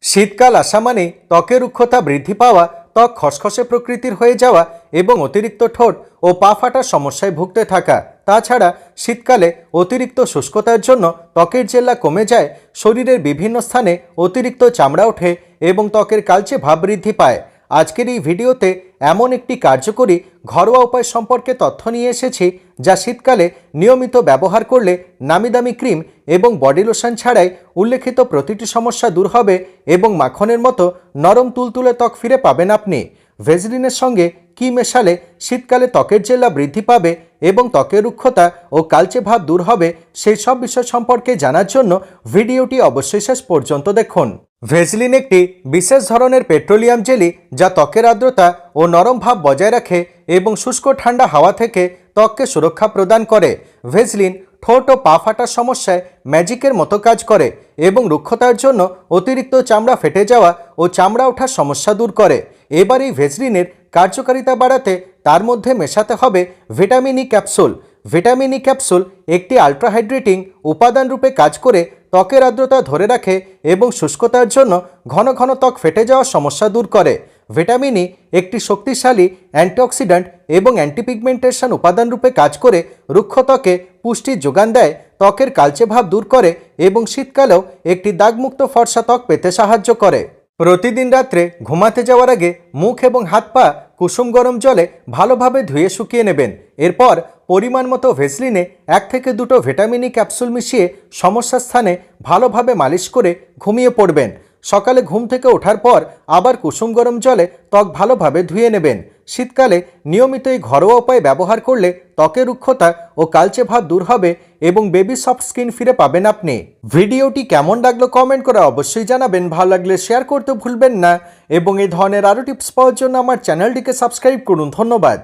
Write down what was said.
শীতকাল আসা মানে ত্বকের রুক্ষতা বৃদ্ধি পাওয়া, ত্বক খসখসে প্রকৃতির হয়ে যাওয়া এবং অতিরিক্ত ঠোঁট ও পা ফাটার সমস্যায় ভুগতে থাকা। তাছাড়া শীতকালে অতিরিক্ত শুষ্কতার জন্য ত্বকের জেল্লা কমে যায়, শরীরের বিভিন্ন স্থানে অতিরিক্ত চামড়া ওঠে এবং ত্বকের কালচে ভাব বৃদ্ধি পায়। আজকের এই ভিডিওতে এমন একটি কার্যকরী ঘরোয়া উপায় সম্পর্কে তথ্য নিয়ে এসেছি, যা শীতকালে নিয়মিত ব্যবহার করলে নামিদামি ক্রিম এবং বডি লোশন ছাড়াই উল্লেখিত প্রতিটি সমস্যা দূর হবে এবং মাখনের মতো নরম তুলতুলে ত্বক ফিরে পাবেন আপনি। ভেজলিনের সঙ্গে কি মেশালে শীতকালে ত্বকের জেল্লা বৃদ্ধি পাবে এবং ত্বকের রুক্ষতা ও কালচে ভাব দূর হবে, সেই সব বিষয় সম্পর্কে জানার জন্য ভিডিওটি অবশ্যই শেষ পর্যন্ত দেখুন। ভেজলিন একটি বিশেষ ধরনের পেট্রোলিয়াম জেলি, যা ত্বকের আর্দ্রতা ও নরম ভাব বজায় রাখে এবং শুষ্ক ঠান্ডা হাওয়া থেকে ত্বককে সুরক্ষা প্রদান করে। ভেজলিন ঠোঁট ও পা ফাটার সমস্যায় ম্যাজিকের মতো কাজ করে এবং রুক্ষতার জন্য অতিরিক্ত চামড়া ফেটে যাওয়া ও চামড়া ওঠার সমস্যা দূর করে। এবার এই ভেজলিনের কার্যকারিতা বাড়াতে তার মধ্যে মেশাতে হবে vitamin E capsule. Vitamin E capsule একটি আল্ট্রাহাইড্রেটিং উপাদান রূপে কাজ করে ত্বকের আর্দ্রতা ধরে রাখে এবং শুষ্কতার জন্য ঘন ঘন ত্বক ফেটে যাওয়ার সমস্যা দূর করে। ভিটামিন ই একটি শক্তিশালী অ্যান্টিঅক্সিডেন্ট এবং অ্যান্টিপিগমেন্টেশন উপাদান রূপে কাজ করে রুক্ষ ত্বকে পুষ্টির যোগান দেয়, ত্বকের কালচে ভাব দূর করে এবং শীতকালেও একটি দাগমুক্ত ফর্সা ত্বক পেতে সাহায্য করে। প্রতিদিন রাত্রে ঘুমাতে যাওয়ার আগে মুখ এবং হাত পা কুসুম গরম জলে ভালোভাবে ধুয়ে শুকিয়ে নেবেন। এরপর পরিমাণ মতো ভেসলিনে 1 থেকে 2 ভিটামিন ই ক্যাপসুল মিশিয়ে সমস্যার স্থানে ভালোভাবে মালিশ করে ঘুমিয়ে পড়বেন। সকালে ঘুম থেকে ওঠার পর আবার কুসুম গরম জলে ত্বক ভালোভাবে ধুয়ে নেবেন। শীতকালে নিয়মিত এই ঘরোয়া উপায় ব্যবহার করলে ত্বকের রুক্ষতা ও কালচে ভাব দূর হবে এবং বেবি সফট স্কিন ফিরে পাবেন আপনি। ভিডিওটি কেমন লাগলো কমেন্ট করে অবশ্যই জানাবেন। ভালো লাগলে শেয়ার করতে ভুলবেন না এবং এই ধরনের আরও টিপস পাওয়ার জন্য আমার চ্যানেলটিকে সাবস্ক্রাইব করুন। ধন্যবাদ।